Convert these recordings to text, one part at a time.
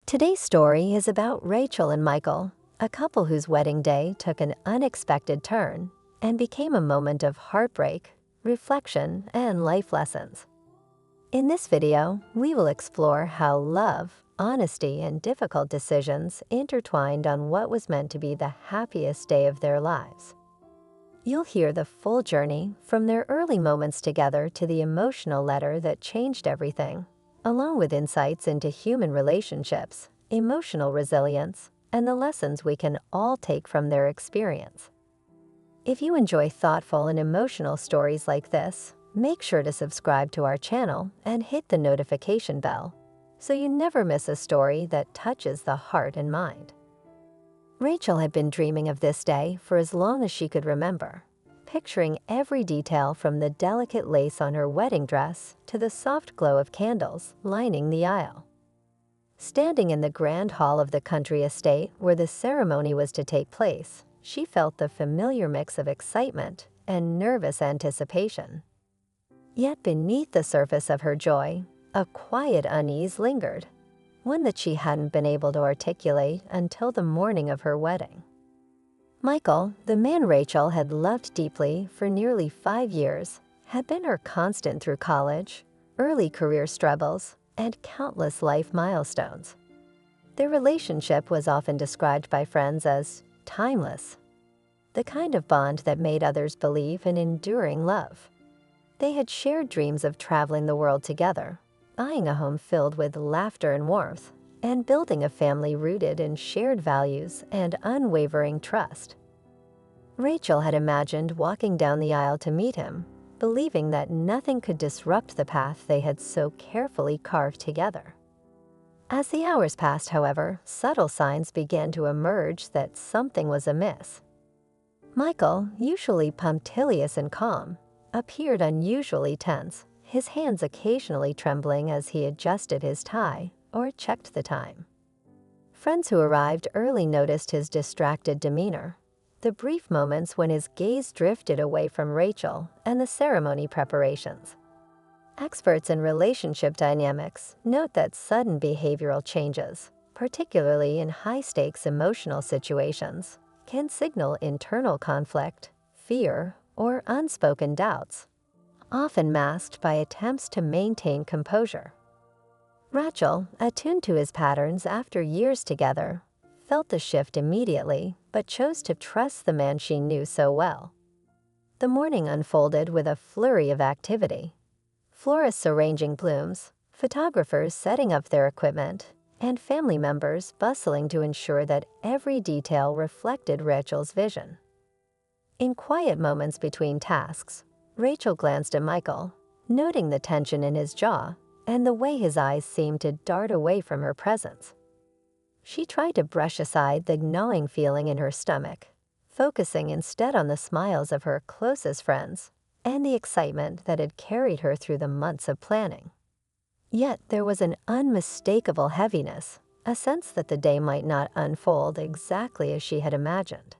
Today's story is about Rachel and Michael, a couple whose wedding day took an unexpected turn and became a moment of heartbreak, reflection, and life lessons. In this video, we will explore how love, honesty, and difficult decisions intertwined on what was meant to be the happiest day of their lives. You'll hear the full journey from their early moments together to the emotional letter that changed everything, along with insights into human relationships, emotional resilience, and the lessons we can all take from their experience. If you enjoy thoughtful and emotional stories like this, make sure to subscribe to our channel and hit the notification bell so you never miss a story that touches the heart and mind. Rachel had been dreaming of this day for as long as she could remember, picturing every detail from the delicate lace on her wedding dress to the soft glow of candles lining the aisle. Standing in the grand hall of the country estate where the ceremony was to take place, she felt the familiar mix of excitement and nervous anticipation. Yet beneath the surface of her joy, a quiet unease lingered, one that she hadn't been able to articulate until the morning of her wedding. Michael, the man Rachel had loved deeply for nearly 5 years, had been her constant through college, early career struggles, and countless life milestones. Their relationship was often described by friends as timeless, the kind of bond that made others believe in enduring love. They had shared dreams of traveling the world together, buying a home filled with laughter and warmth, and building a family rooted in shared values and unwavering trust. Rachel had imagined walking down the aisle to meet him, believing that nothing could disrupt the path they had so carefully carved together. As the hours passed, however, subtle signs began to emerge that something was amiss. Michael, usually punctilious and calm, appeared unusually tense, his hands occasionally trembling as he adjusted his tie or checked the time. Friends who arrived early noticed his distracted demeanor, the brief moments when his gaze drifted away from Rachel and the ceremony preparations. Experts in relationship dynamics note that sudden behavioral changes, particularly in high-stakes emotional situations, can signal internal conflict, fear, or unspoken doubts, often masked by attempts to maintain composure. Rachel, attuned to his patterns after years together, felt the shift immediately but chose to trust the man she knew so well. The morning unfolded with a flurry of activity. Florists arranging blooms, photographers setting up their equipment, and family members bustling to ensure that every detail reflected Rachel's vision. In quiet moments between tasks, Rachel glanced at Michael, noting the tension in his jaw and the way his eyes seemed to dart away from her presence. She tried to brush aside the gnawing feeling in her stomach, focusing instead on the smiles of her closest friends and the excitement that had carried her through the months of planning. Yet there was an unmistakable heaviness, a sense that the day might not unfold exactly as she had imagined.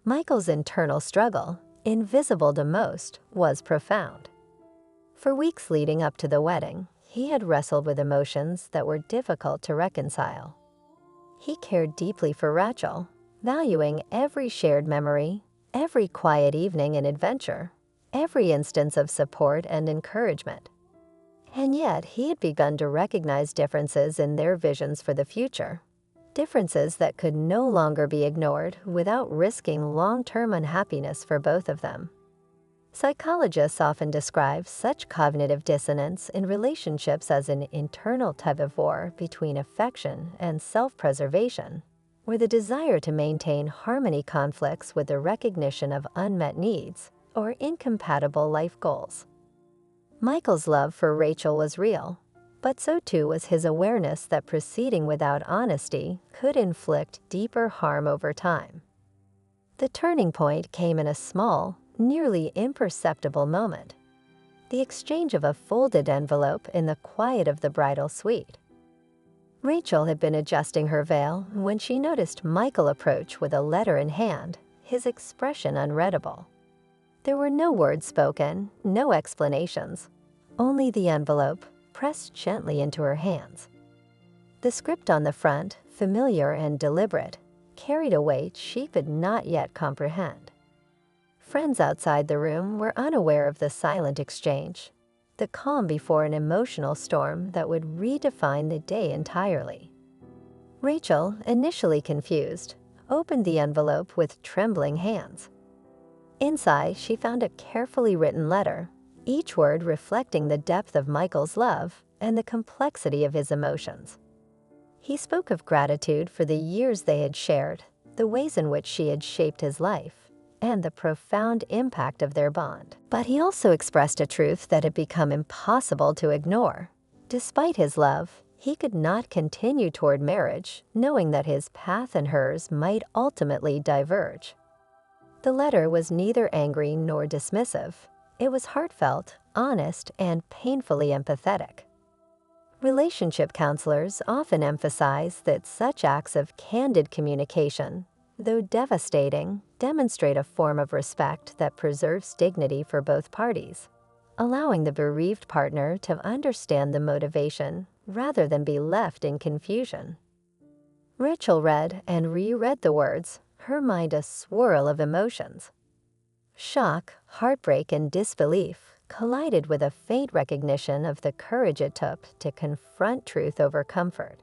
Michael's internal struggle, invisible to most, was profound. For weeks leading up to the wedding, he had wrestled with emotions that were difficult to reconcile. He cared deeply for Rachel, valuing every shared memory, every quiet evening and adventure, every instance of support and encouragement. And yet he had begun to recognize differences in their visions for the future, differences that could no longer be ignored without risking long-term unhappiness for both of them. Psychologists often describe such cognitive dissonance in relationships as an internal tug-of-war between affection and self-preservation, where the desire to maintain harmony conflicts with the recognition of unmet needs or incompatible life goals. Michael's love for Rachel was real, but so too was his awareness that proceeding without honesty could inflict deeper harm over time. The turning point came in a small, nearly imperceptible moment: the exchange of a folded envelope in the quiet of the bridal suite. Rachel had been adjusting her veil when she noticed Michael approach with a letter in hand, his expression unreadable. There were no words spoken, no explanations, only the envelope pressed gently into her hands. The script on the front, familiar and deliberate, carried a weight she could not yet comprehend. Friends outside the room were unaware of the silent exchange, the calm before an emotional storm that would redefine the day entirely. Rachel, initially confused, opened the envelope with trembling hands. Inside, she found a carefully written letter, each word reflecting the depth of Michael's love and the complexity of his emotions. He spoke of gratitude for the years they had shared, the ways in which she had shaped his life, and the profound impact of their bond. But he also expressed a truth that had become impossible to ignore. Despite his love, he could not continue toward marriage, knowing that his path and hers might ultimately diverge. The letter was neither angry nor dismissive. It was heartfelt, honest, and painfully empathetic. Relationship counselors often emphasize that such acts of candid communication, though devastating, demonstrate a form of respect that preserves dignity for both parties, allowing the bereaved partner to understand the motivation rather than be left in confusion. Rachel read and reread the words, her mind a swirl of emotions. Shock, heartbreak, and disbelief collided with a faint recognition of the courage it took to confront truth over comfort.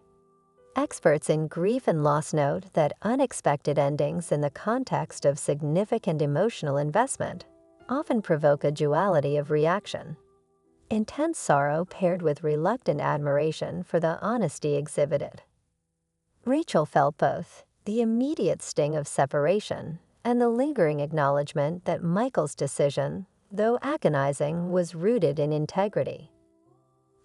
Experts in grief and loss note that unexpected endings in the context of significant emotional investment often provoke a duality of reaction. Intense sorrow paired with reluctant admiration for the honesty exhibited. Rachel felt both, the immediate sting of separation and the lingering acknowledgement that Michael's decision, though agonizing, was rooted in integrity.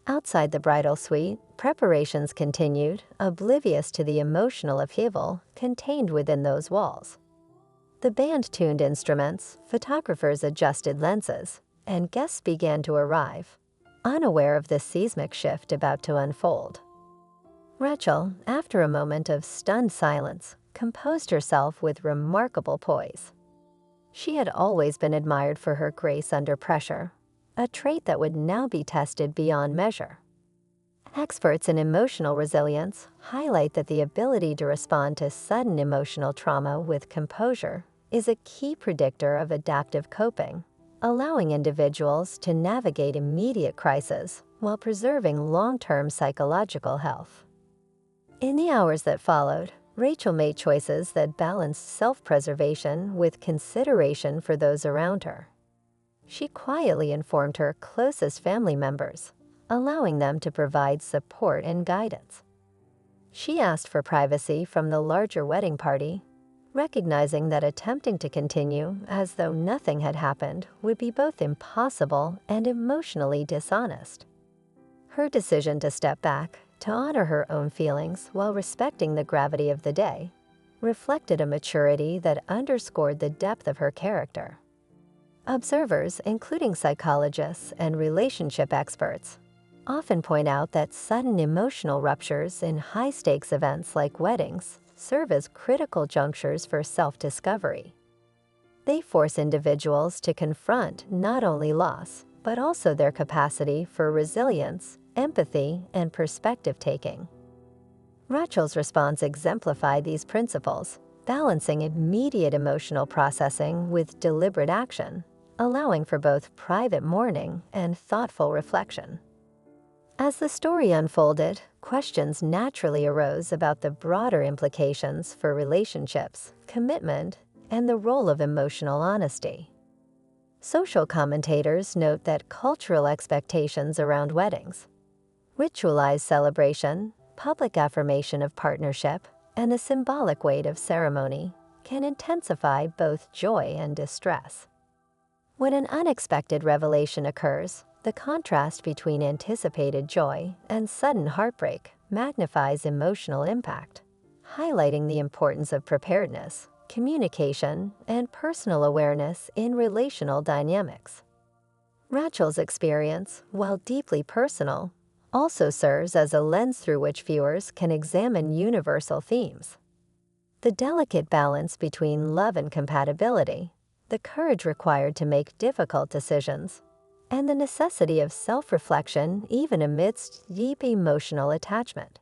Outside the bridal suite, preparations continued, oblivious to the emotional upheaval contained within those walls. The band tuned instruments, photographers adjusted lenses, and guests began to arrive, unaware of the seismic shift about to unfold. Rachel, after a moment of stunned silence, composed herself with remarkable poise. She had always been admired for her grace under pressure, a trait that would now be tested beyond measure. Experts in emotional resilience highlight that the ability to respond to sudden emotional trauma with composure is a key predictor of adaptive coping, allowing individuals to navigate immediate crises while preserving long-term psychological health. In the hours that followed, Rachel made choices that balanced self-preservation with consideration for those around her. She quietly informed her closest family members, allowing them to provide support and guidance. She asked for privacy from the larger wedding party, recognizing that attempting to continue as though nothing had happened would be both impossible and emotionally dishonest. Her decision to step back, to honor her own feelings while respecting the gravity of the day, reflected a maturity that underscored the depth of her character. Observers, including psychologists and relationship experts, often point out that sudden emotional ruptures in high-stakes events like weddings serve as critical junctures for self-discovery. They force individuals to confront not only loss, but also their capacity for resilience, empathy, and perspective-taking. Rachel's response exemplified these principles, balancing immediate emotional processing with deliberate action, allowing for both private mourning and thoughtful reflection. As the story unfolded, questions naturally arose about the broader implications for relationships, commitment, and the role of emotional honesty. Social commentators note that cultural expectations around weddings, ritualized celebration, public affirmation of partnership, and the symbolic weight of ceremony can intensify both joy and distress. When an unexpected revelation occurs, the contrast between anticipated joy and sudden heartbreak magnifies emotional impact, highlighting the importance of preparedness, communication, and personal awareness in relational dynamics. Rachel's experience, while deeply personal, also serves as a lens through which viewers can examine universal themes. The delicate balance between love and compatibility, the courage required to make difficult decisions, and the necessity of self-reflection even amidst deep emotional attachment.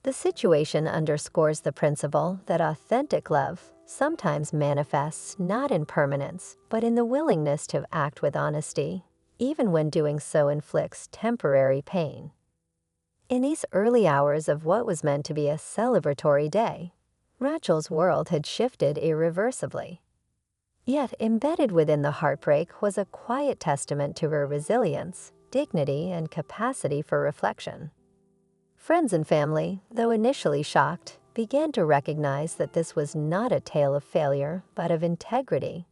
The situation underscores the principle that authentic love sometimes manifests not in permanence, but in the willingness to act with honesty, even when doing so inflicts temporary pain. In these early hours of what was meant to be a celebratory day, Rachel's world had shifted irreversibly. Yet embedded within the heartbreak was a quiet testament to her resilience, dignity, and capacity for reflection. Friends and family, though initially shocked, began to recognize that this was not a tale of failure, but of integrity.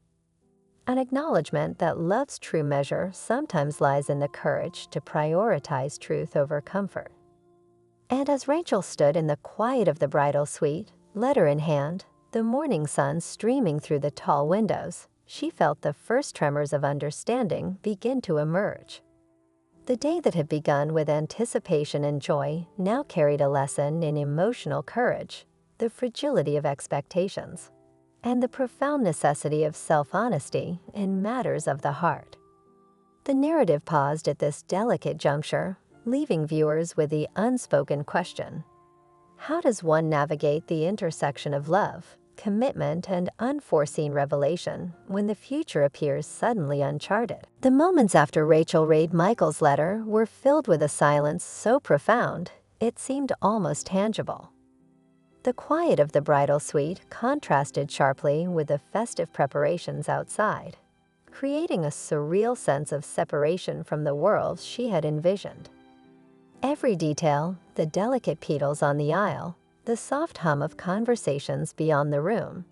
An acknowledgement that love's true measure sometimes lies in the courage to prioritize truth over comfort. And as Rachel stood in the quiet of the bridal suite, letter in hand, the morning sun streaming through the tall windows, she felt the first tremors of understanding begin to emerge. The day that had begun with anticipation and joy now carried a lesson in emotional courage, the fragility of expectations, and the profound necessity of self-honesty in matters of the heart. The narrative paused at this delicate juncture, leaving viewers with the unspoken question: how does one navigate the intersection of love, commitment, and unforeseen revelation when the future appears suddenly uncharted? The moments after Rachel read Michael's letter were filled with a silence so profound, it seemed almost tangible. The quiet of the bridal suite contrasted sharply with the festive preparations outside, creating a surreal sense of separation from the world she had envisioned. Every detail, the delicate petals on the aisle, the soft hum of conversations beyond the room,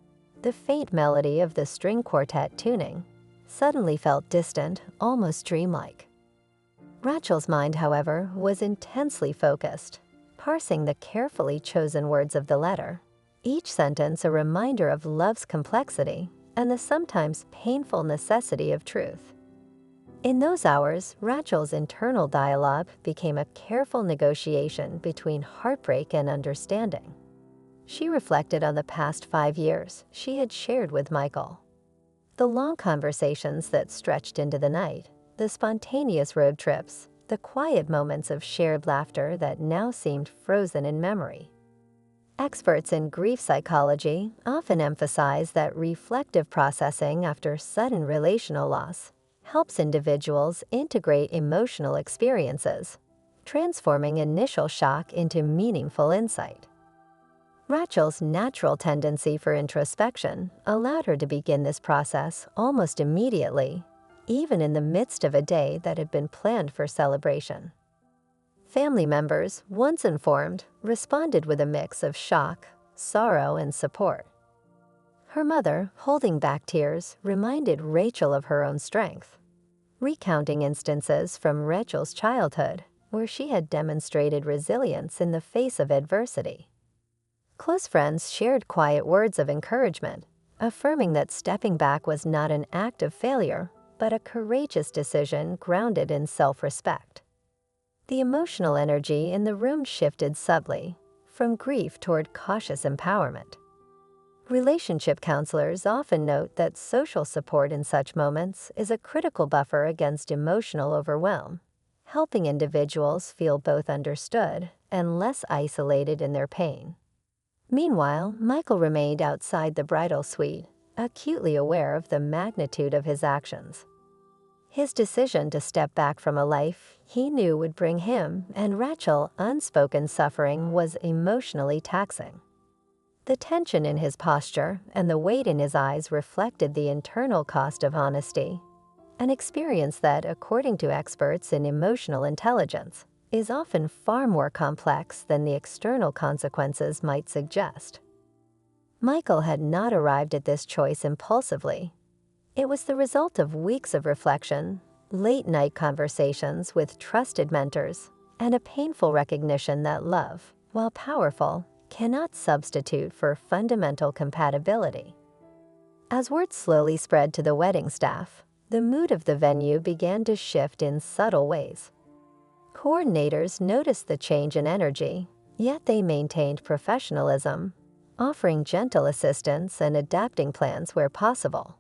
the faint melody of the string quartet tuning, suddenly felt distant, almost dreamlike. Rachel's mind, however, was intensely focused, parsing the carefully chosen words of the letter, each sentence a reminder of love's complexity and the sometimes painful necessity of truth. In those hours, Rachel's internal dialogue became a careful negotiation between heartbreak and understanding. She reflected on the past 5 years she had shared with Michael. The long conversations that stretched into the night, the spontaneous road trips, the quiet moments of shared laughter that now seemed frozen in memory. Experts in grief psychology often emphasize that reflective processing after sudden relational loss helps individuals integrate emotional experiences, transforming initial shock into meaningful insight. Rachel's natural tendency for introspection allowed her to begin this process almost immediately, even in the midst of a day that had been planned for celebration. Family members, once informed, responded with a mix of shock, sorrow, and support. Her mother, holding back tears, reminded Rachel of her own strength, recounting instances from Rachel's childhood where she had demonstrated resilience in the face of adversity. Close friends shared quiet words of encouragement, affirming that stepping back was not an act of failure, but a courageous decision grounded in self-respect. The emotional energy in the room shifted subtly, from grief toward cautious empowerment. Relationship counselors often note that social support in such moments is a critical buffer against emotional overwhelm, helping individuals feel both understood and less isolated in their pain. Meanwhile, Michael remained outside the bridal suite, acutely aware of the magnitude of his actions. His decision to step back from a life he knew would bring him and Rachel unspoken suffering was emotionally taxing. The tension in his posture and the weight in his eyes reflected the internal cost of honesty, an experience that, according to experts in emotional intelligence, is often far more complex than the external consequences might suggest. Michael had not arrived at this choice impulsively. It was the result of weeks of reflection, late-night conversations with trusted mentors, and a painful recognition that love, while powerful, cannot substitute for fundamental compatibility. As word slowly spread to the wedding staff, the mood of the venue began to shift in subtle ways. Coordinators noticed the change in energy, yet they maintained professionalism, offering gentle assistance and adapting plans where possible.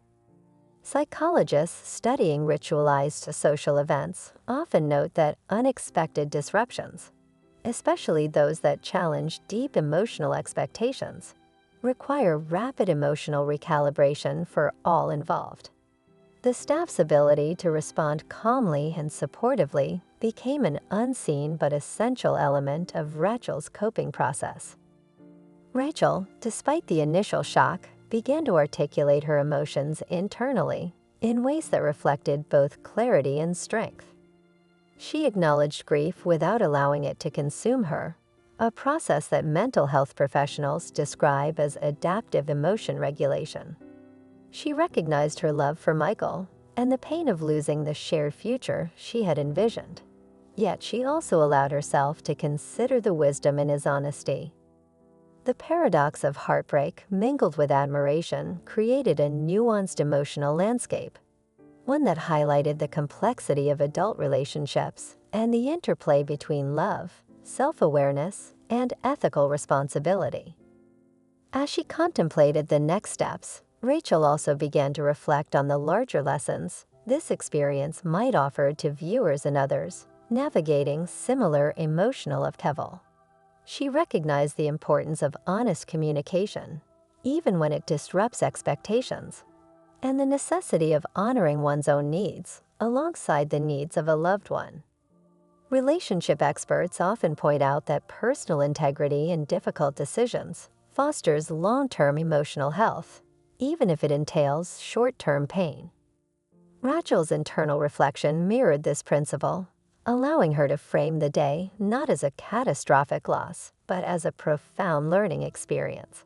Psychologists studying ritualized social events often note that unexpected disruptions, especially those that challenge deep emotional expectations, require rapid emotional recalibration for all involved. The staff's ability to respond calmly and supportively became an unseen but essential element of Rachel's coping process. Rachel, despite the initial shock, began to articulate her emotions internally in ways that reflected both clarity and strength. She acknowledged grief without allowing it to consume her, a process that mental health professionals describe as adaptive emotion regulation. She recognized her love for Michael and the pain of losing the shared future she had envisioned. Yet she also allowed herself to consider the wisdom in his honesty. The paradox of heartbreak mingled with admiration created a nuanced emotional landscape, one that highlighted the complexity of adult relationships and the interplay between love, self-awareness, and ethical responsibility. As she contemplated the next steps, Rachel also began to reflect on the larger lessons this experience might offer to viewers and others navigating similar emotional upheaval. She recognized the importance of honest communication, even when it disrupts expectations, and the necessity of honoring one's own needs alongside the needs of a loved one. Relationship experts often point out that personal integrity in difficult decisions fosters long-term emotional health, even if it entails short-term pain. Rachel's internal reflection mirrored this principle, allowing her to frame the day not as a catastrophic loss, but as a profound learning experience.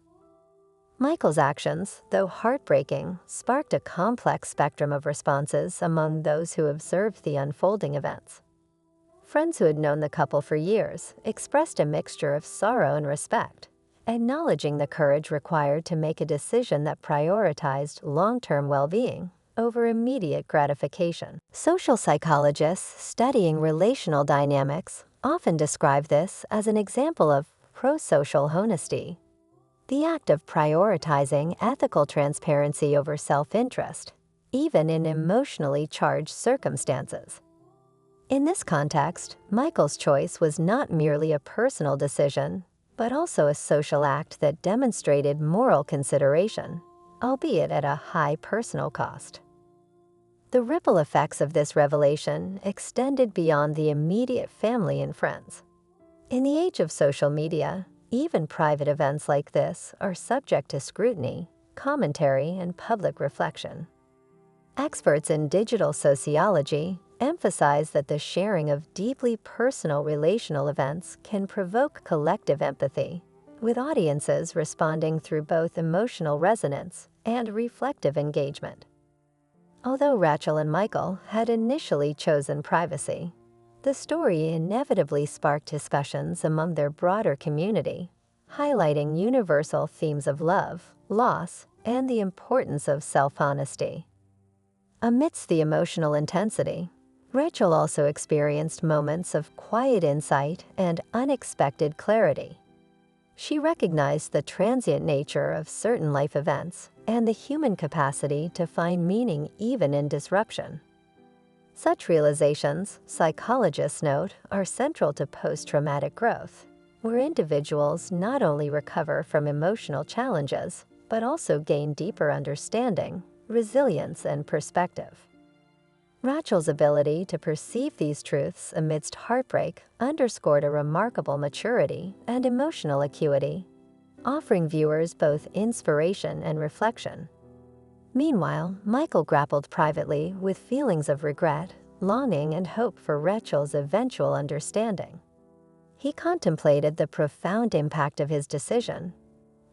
Michael's actions, though heartbreaking, sparked a complex spectrum of responses among those who observed the unfolding events. Friends who had known the couple for years expressed a mixture of sorrow and respect, acknowledging the courage required to make a decision that prioritized long-term well-being over immediate gratification. Social psychologists studying relational dynamics often describe this as an example of prosocial honesty, the act of prioritizing ethical transparency over self-interest, even in emotionally charged circumstances. In this context, Michael's choice was not merely a personal decision, but also a social act that demonstrated moral consideration, albeit at a high personal cost. The ripple effects of this revelation extended beyond the immediate family and friends. In the age of social media, even private events like this are subject to scrutiny, commentary, and public reflection. Experts in digital sociology emphasize that the sharing of deeply personal relational events can provoke collective empathy, with audiences responding through both emotional resonance and reflective engagement. Although Rachel and Michael had initially chosen privacy, the story inevitably sparked discussions among their broader community, highlighting universal themes of love, loss, and the importance of self-honesty. Amidst the emotional intensity, Rachel also experienced moments of quiet insight and unexpected clarity. She recognized the transient nature of certain life events and the human capacity to find meaning even in disruption. Such realizations, psychologists note, are central to post-traumatic growth, where individuals not only recover from emotional challenges, but also gain deeper understanding, resilience, and perspective. Rachel's ability to perceive these truths amidst heartbreak underscored a remarkable maturity and emotional acuity, offering viewers both inspiration and reflection. Meanwhile, Michael grappled privately with feelings of regret, longing, and hope for Rachel's eventual understanding. He contemplated the profound impact of his decision,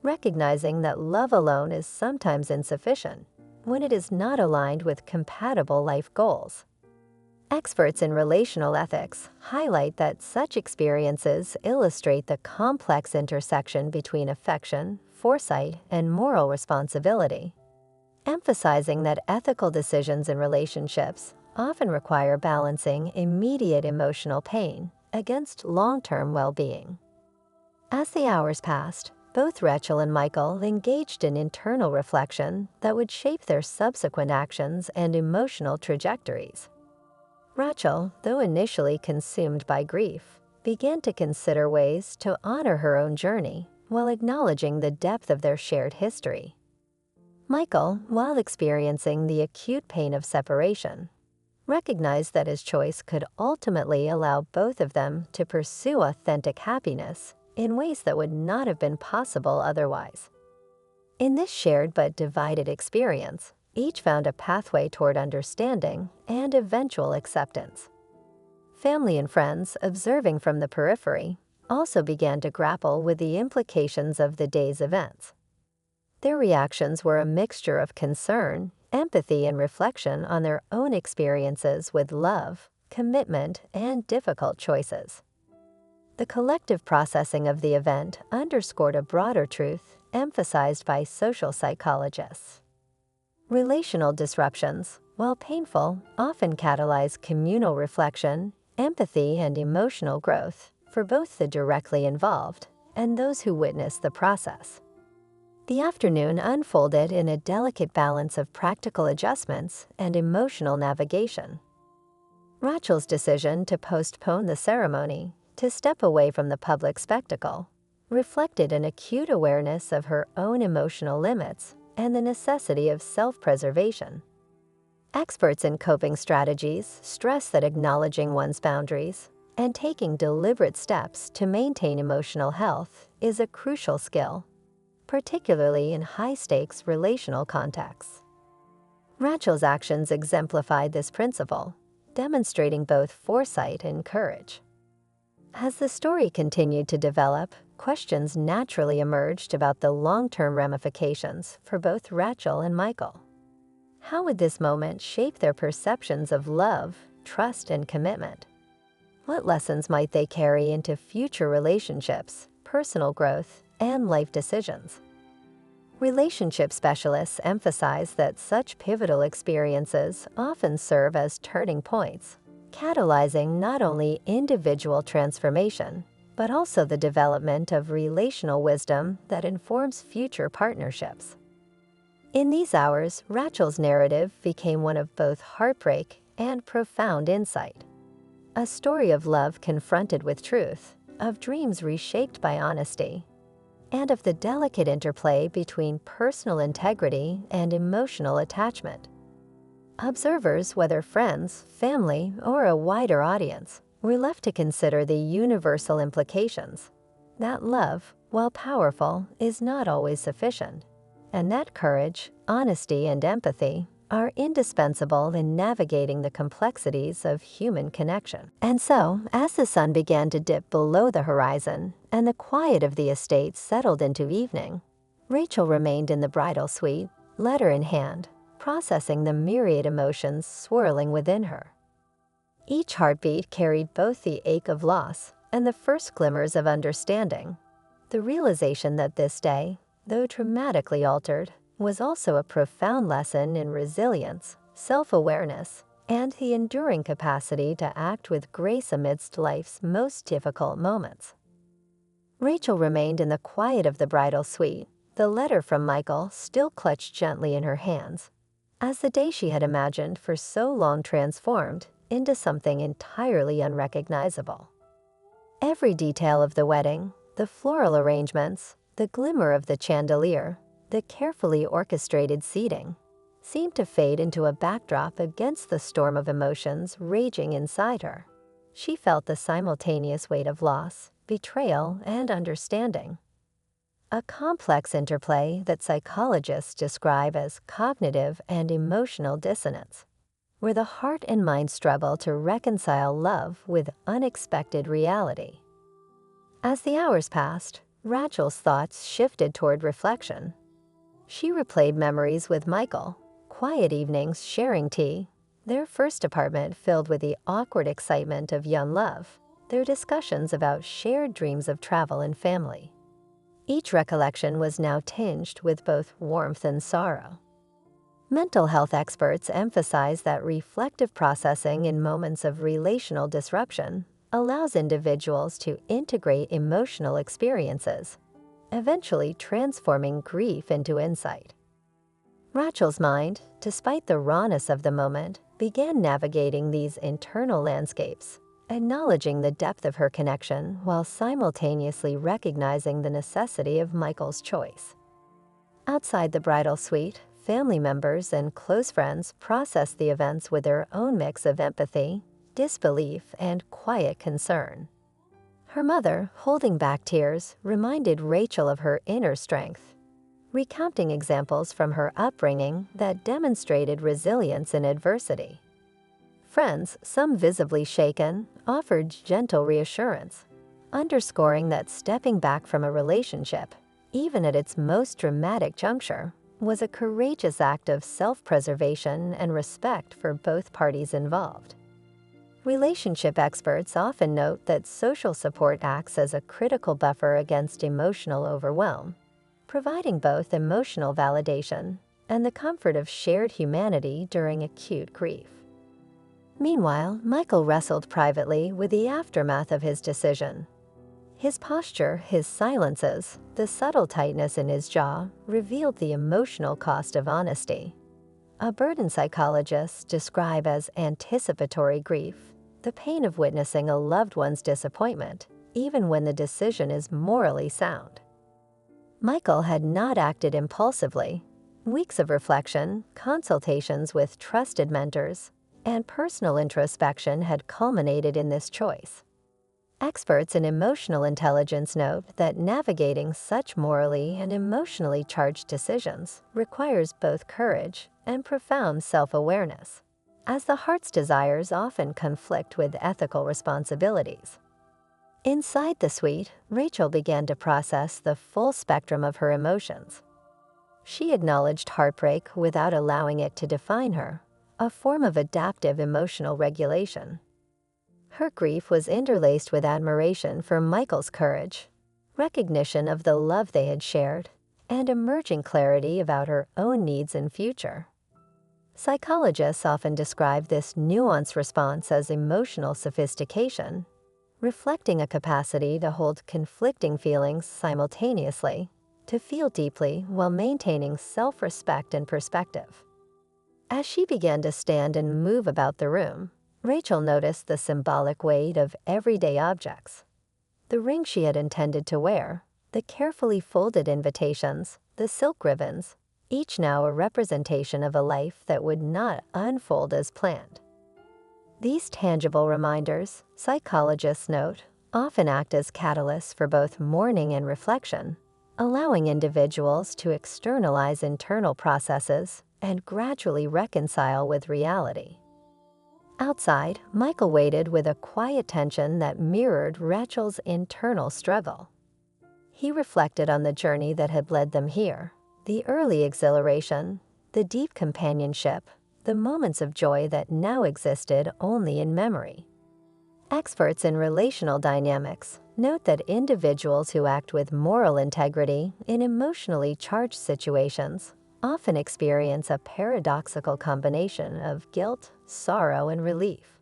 recognizing that love alone is sometimes insufficient when it is not aligned with compatible life goals. Experts in relational ethics highlight that such experiences illustrate the complex intersection between affection, foresight, and moral responsibility, emphasizing that ethical decisions in relationships often require balancing immediate emotional pain against long-term well-being. As the hours passed, both Rachel and Michael engaged in internal reflection that would shape their subsequent actions and emotional trajectories. Rachel, though initially consumed by grief, began to consider ways to honor her own journey while acknowledging the depth of their shared history. Michael, while experiencing the acute pain of separation, recognized that his choice could ultimately allow both of them to pursue authentic happiness in ways that would not have been possible otherwise. In this shared but divided experience, each found a pathway toward understanding and eventual acceptance. Family and friends, observing from the periphery, also began to grapple with the implications of the day's events. Their reactions were a mixture of concern, empathy, and reflection on their own experiences with love, commitment, and difficult choices. The collective processing of the event underscored a broader truth emphasized by social psychologists. Relational disruptions, while painful, often catalyze communal reflection, empathy, and emotional growth for both the directly involved and those who witness the process. The afternoon unfolded in a delicate balance of practical adjustments and emotional navigation. Rachel's decision to postpone the ceremony, to step away from the public spectacle, reflected an acute awareness of her own emotional limits and the necessity of self-preservation. Experts in coping strategies stress that acknowledging one's boundaries and taking deliberate steps to maintain emotional health is a crucial skill, particularly in high-stakes relational contexts. Rachel's actions exemplified this principle, demonstrating both foresight and courage. As the story continued to develop, questions naturally emerged about the long-term ramifications for both Rachel and Michael. How would this moment shape their perceptions of love, trust, and commitment? What lessons might they carry into future relationships, personal growth, and life decisions? Relationship specialists emphasize that such pivotal experiences often serve as turning points, catalyzing not only individual transformation, but also the development of relational wisdom that informs future partnerships. In these hours, Rachel's narrative became one of both heartbreak and profound insight. A story of love confronted with truth, of dreams reshaped by honesty, and of the delicate interplay between personal integrity and emotional attachment. Observers, whether friends, family, or a wider audience, were left to consider the universal implications that love, while powerful, is not always sufficient, and that courage, honesty, and empathy are indispensable in navigating the complexities of human connection. And so, as the sun began to dip below the horizon and the quiet of the estate settled into evening, Rachel remained in the bridal suite, letter in hand, processing the myriad emotions swirling within her. Each heartbeat carried both the ache of loss and the first glimmers of understanding, the realization that this day, though dramatically altered, was also a profound lesson in resilience, self-awareness, and the enduring capacity to act with grace amidst life's most difficult moments. Rachel remained in the quiet of the bridal suite, the letter from Michael still clutched gently in her hands, as the day she had imagined for so long transformed into something entirely unrecognizable. Every detail of the wedding, the floral arrangements, the glimmer of the chandelier, the carefully orchestrated seating, seemed to fade into a backdrop against the storm of emotions raging inside her. She felt the simultaneous weight of loss, betrayal, and understanding. A complex interplay that psychologists describe as cognitive and emotional dissonance, where the heart and mind struggle to reconcile love with unexpected reality. As the hours passed, Rachel's thoughts shifted toward reflection. She replayed memories with Michael, quiet evenings sharing tea, their first apartment filled with the awkward excitement of young love, their discussions about shared dreams of travel and family. Each recollection was now tinged with both warmth and sorrow. Mental health experts emphasize that reflective processing in moments of relational disruption allows individuals to integrate emotional experiences, eventually transforming grief into insight. Rachel's mind, despite the rawness of the moment, began navigating these internal landscapes, acknowledging the depth of her connection while simultaneously recognizing the necessity of Michael's choice. Outside the bridal suite, family members and close friends processed the events with their own mix of empathy, disbelief, and quiet concern. Her mother, holding back tears, reminded Rachel of her inner strength, recounting examples from her upbringing that demonstrated resilience in adversity. Friends, some visibly shaken, offered gentle reassurance, underscoring that stepping back from a relationship, even at its most dramatic juncture, was a courageous act of self-preservation and respect for both parties involved. Relationship experts often note that social support acts as a critical buffer against emotional overwhelm, providing both emotional validation and the comfort of shared humanity during acute grief. Meanwhile, Michael wrestled privately with the aftermath of his decision. His posture, his silences, the subtle tightness in his jaw revealed the emotional cost of honesty. A burden psychologists describe as anticipatory grief, the pain of witnessing a loved one's disappointment, even when the decision is morally sound. Michael had not acted impulsively. Weeks of reflection, consultations with trusted mentors, and personal introspection had culminated in this choice. Experts in emotional intelligence note that navigating such morally and emotionally charged decisions requires both courage and profound self-awareness, as the heart's desires often conflict with ethical responsibilities. Inside the suite, Rachel began to process the full spectrum of her emotions. She acknowledged heartbreak without allowing it to define her, a form of adaptive emotional regulation. Her grief was interlaced with admiration for Michael's courage, recognition of the love they had shared, and emerging clarity about her own needs and future. Psychologists often describe this nuanced response as emotional sophistication, reflecting a capacity to hold conflicting feelings simultaneously, to feel deeply while maintaining self-respect and perspective. As she began to stand and move about the room, Rachel noticed the symbolic weight of everyday objects. The ring she had intended to wear, the carefully folded invitations, the silk ribbons, each now a representation of a life that would not unfold as planned. These tangible reminders, psychologists note, often act as catalysts for both mourning and reflection, allowing individuals to externalize internal processes and gradually reconcile with reality. Outside, Michael waited with a quiet tension that mirrored Rachel's internal struggle. He reflected on the journey that had led them here, the early exhilaration, the deep companionship, the moments of joy that now existed only in memory. Experts in relational dynamics note that individuals who act with moral integrity in emotionally charged situations often experience a paradoxical combination of guilt, sorrow, and relief.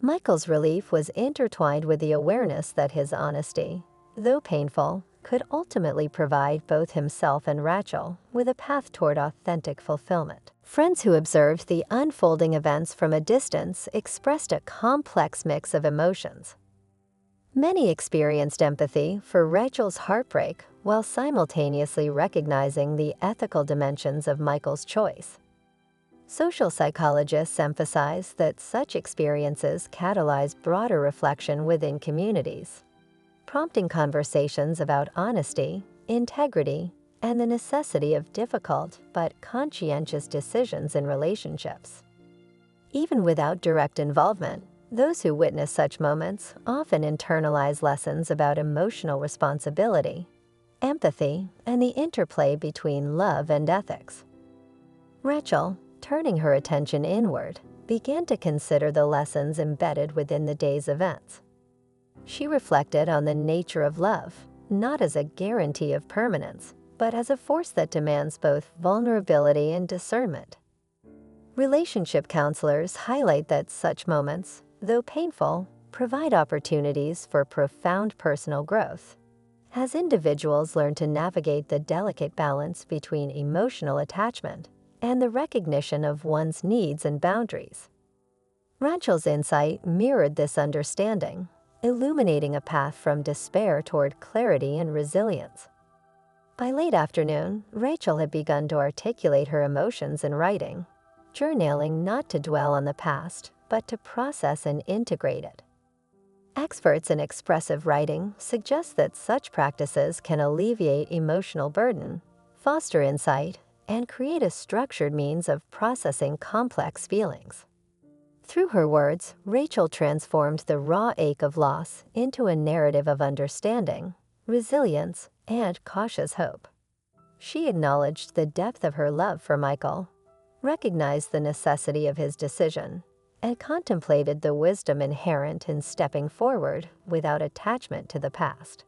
Michael's relief was intertwined with the awareness that his honesty, though painful, could ultimately provide both himself and Rachel with a path toward authentic fulfillment. Friends who observed the unfolding events from a distance expressed a complex mix of emotions. Many experienced empathy for Rachel's heartbreak while simultaneously recognizing the ethical dimensions of Michael's choice. Social psychologists emphasize that such experiences catalyze broader reflection within communities, prompting conversations about honesty, integrity, and the necessity of difficult but conscientious decisions in relationships. Even without direct involvement, those who witness such moments often internalize lessons about emotional responsibility, empathy, and the interplay between love and ethics. Rachel, turning her attention inward, began to consider the lessons embedded within the day's events. She reflected on the nature of love, not as a guarantee of permanence, but as a force that demands both vulnerability and discernment. Relationship counselors highlight that such moments, though painful, provide opportunities for profound personal growth, as individuals learn to navigate the delicate balance between emotional attachment and the recognition of one's needs and boundaries. Rachel's insight mirrored this understanding, illuminating a path from despair toward clarity and resilience. By late afternoon, Rachel had begun to articulate her emotions in writing, journaling not to dwell on the past, but to process and integrate it. Experts in expressive writing suggest that such practices can alleviate emotional burden, foster insight, and create a structured means of processing complex feelings. Through her words, Rachel transformed the raw ache of loss into a narrative of understanding, resilience, and cautious hope. She acknowledged the depth of her love for Michael, recognized the necessity of his decision, and contemplated the wisdom inherent in stepping forward without attachment to the past.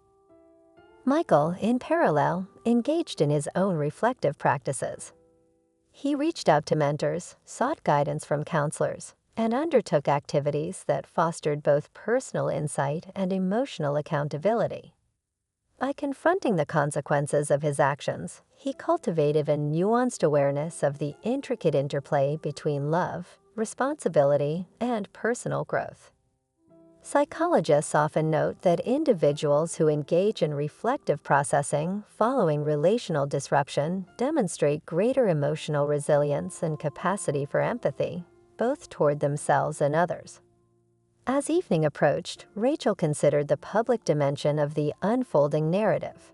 Michael, in parallel, engaged in his own reflective practices. He reached out to mentors, sought guidance from counselors, and undertook activities that fostered both personal insight and emotional accountability. By confronting the consequences of his actions, he cultivated a nuanced awareness of the intricate interplay between love, responsibility, and personal growth. Psychologists often note that individuals who engage in reflective processing following relational disruption demonstrate greater emotional resilience and capacity for empathy, both toward themselves and others. As evening approached, Rachel considered the public dimension of the unfolding narrative.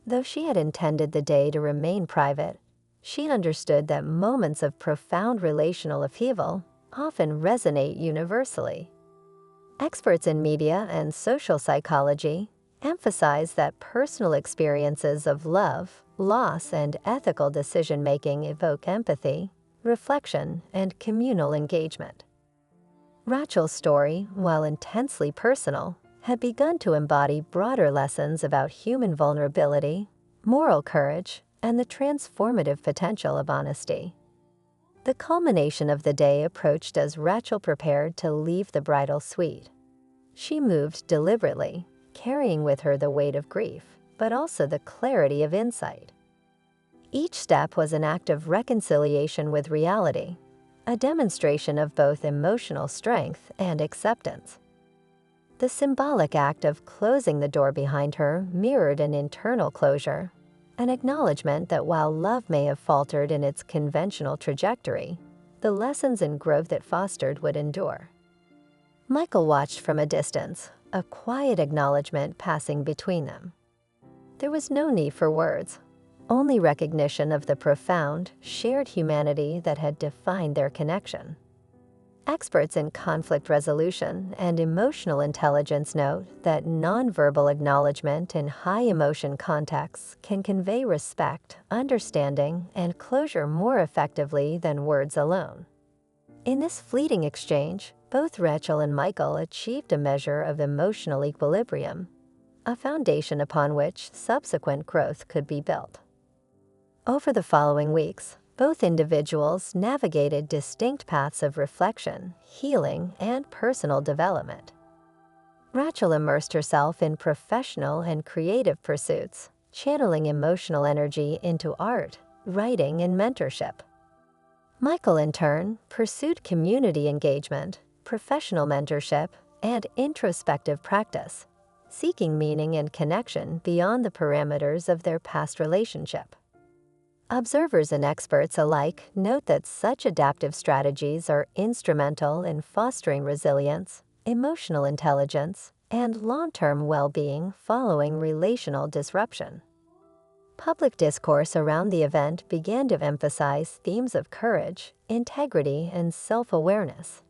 Though she had intended the day to remain private, she understood that moments of profound relational upheaval often resonate universally. Experts in media and social psychology emphasize that personal experiences of love, loss, and ethical decision-making evoke empathy, reflection, and communal engagement. Rachel's story, while intensely personal, had begun to embody broader lessons about human vulnerability, moral courage, and the transformative potential of honesty. The culmination of the day approached as Rachel prepared to leave the bridal suite. She moved deliberately, carrying with her the weight of grief, but also the clarity of insight. Each step was an act of reconciliation with reality, a demonstration of both emotional strength and acceptance. The symbolic act of closing the door behind her mirrored an internal closure, an acknowledgement that while love may have faltered in its conventional trajectory, the lessons and growth it fostered would endure. Michael watched from a distance, a quiet acknowledgement passing between them. There was no need for words, only recognition of the profound, shared humanity that had defined their connection. Experts in conflict resolution and emotional intelligence note that nonverbal acknowledgement in high-emotion contexts can convey respect, understanding, and closure more effectively than words alone. In this fleeting exchange, both Rachel and Michael achieved a measure of emotional equilibrium, a foundation upon which subsequent growth could be built. Over the following weeks, both individuals navigated distinct paths of reflection, healing, and personal development. Rachel immersed herself in professional and creative pursuits, channeling emotional energy into art, writing, and mentorship. Michael, in turn, pursued community engagement, professional mentorship, and introspective practice, seeking meaning and connection beyond the parameters of their past relationship. Observers and experts alike note that such adaptive strategies are instrumental in fostering resilience, emotional intelligence, and long-term well-being following relational disruption. Public discourse around the event began to emphasize themes of courage, integrity, and self-awareness.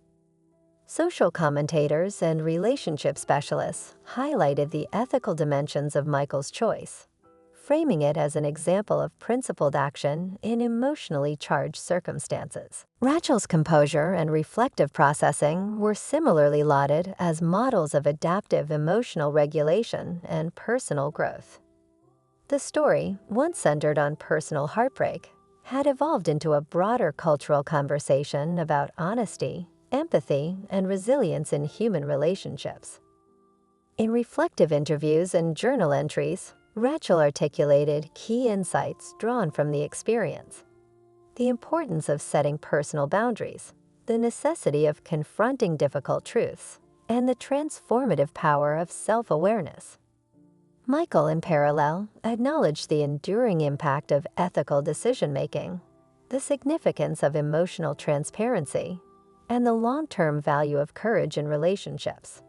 Social commentators and relationship specialists highlighted the ethical dimensions of Michael's choice, framing it as an example of principled action in emotionally charged circumstances. Rachel's composure and reflective processing were similarly lauded as models of adaptive emotional regulation and personal growth. The story, once centered on personal heartbreak, had evolved into a broader cultural conversation about honesty, empathy, and resilience in human relationships. In reflective interviews and journal entries, Rachel articulated key insights drawn from the experience: the importance of setting personal boundaries, the necessity of confronting difficult truths, and the transformative power of self-awareness. Michael, in parallel, acknowledged the enduring impact of ethical decision-making, the significance of emotional transparency, and the long-term value of courage in relationships.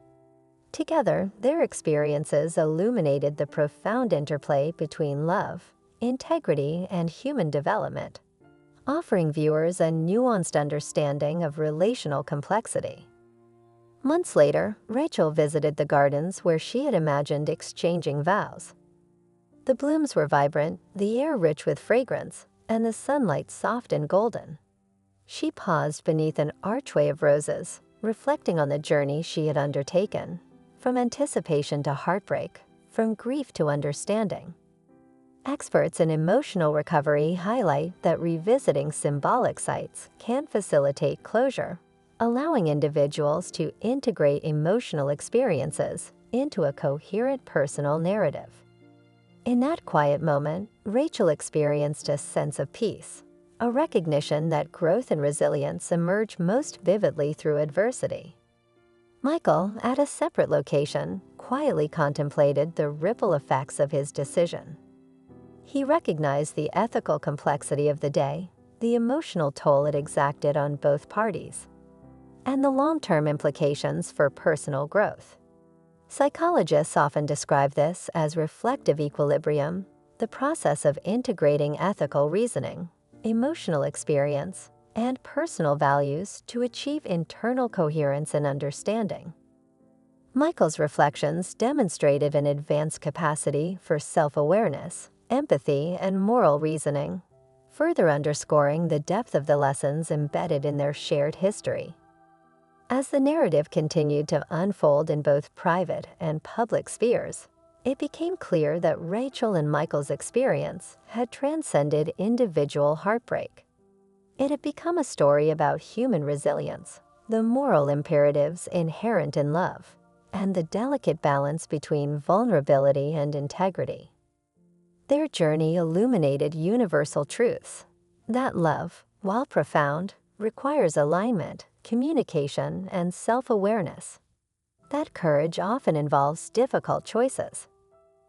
Together, their experiences illuminated the profound interplay between love, integrity, and human development, offering viewers a nuanced understanding of relational complexity. Months later, Rachel visited the gardens where she had imagined exchanging vows. The blooms were vibrant, the air rich with fragrance, and the sunlight soft and golden. She paused beneath an archway of roses, reflecting on the journey she had undertaken, from anticipation to heartbreak, from grief to understanding. Experts in emotional recovery highlight that revisiting symbolic sites can facilitate closure, allowing individuals to integrate emotional experiences into a coherent personal narrative. In that quiet moment, Rachel experienced a sense of peace, a recognition that growth and resilience emerge most vividly through adversity. Michael, at a separate location, quietly contemplated the ripple effects of his decision. He recognized the ethical complexity of the day, the emotional toll it exacted on both parties, and the long-term implications for personal growth. Psychologists often describe this as reflective equilibrium, the process of integrating ethical reasoning, emotional experience, and personal values to achieve internal coherence and understanding. Michael's reflections demonstrated an advanced capacity for self-awareness, empathy, and moral reasoning, further underscoring the depth of the lessons embedded in their shared history. As the narrative continued to unfold in both private and public spheres, it became clear that Rachel and Michael's experience had transcended individual heartbreak. It had become a story about human resilience, the moral imperatives inherent in love, and the delicate balance between vulnerability and integrity. Their journey illuminated universal truths: that love, while profound, requires alignment, communication, and self-awareness. That courage often involves difficult choices,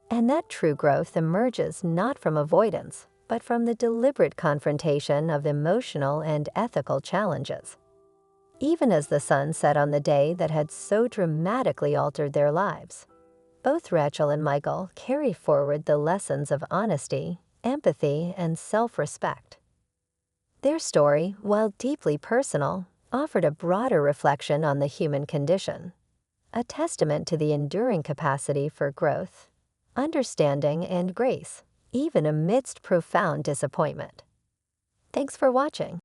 and that true growth emerges not from avoidance, but from the deliberate confrontation of emotional and ethical challenges. Even as the sun set on the day that had so dramatically altered their lives, both Rachel and Michael carry forward the lessons of honesty, empathy, and self-respect. Their story, while deeply personal, offered a broader reflection on the human condition, a testament to the enduring capacity for growth, understanding, and grace, even amidst profound disappointment. Thanks for watching.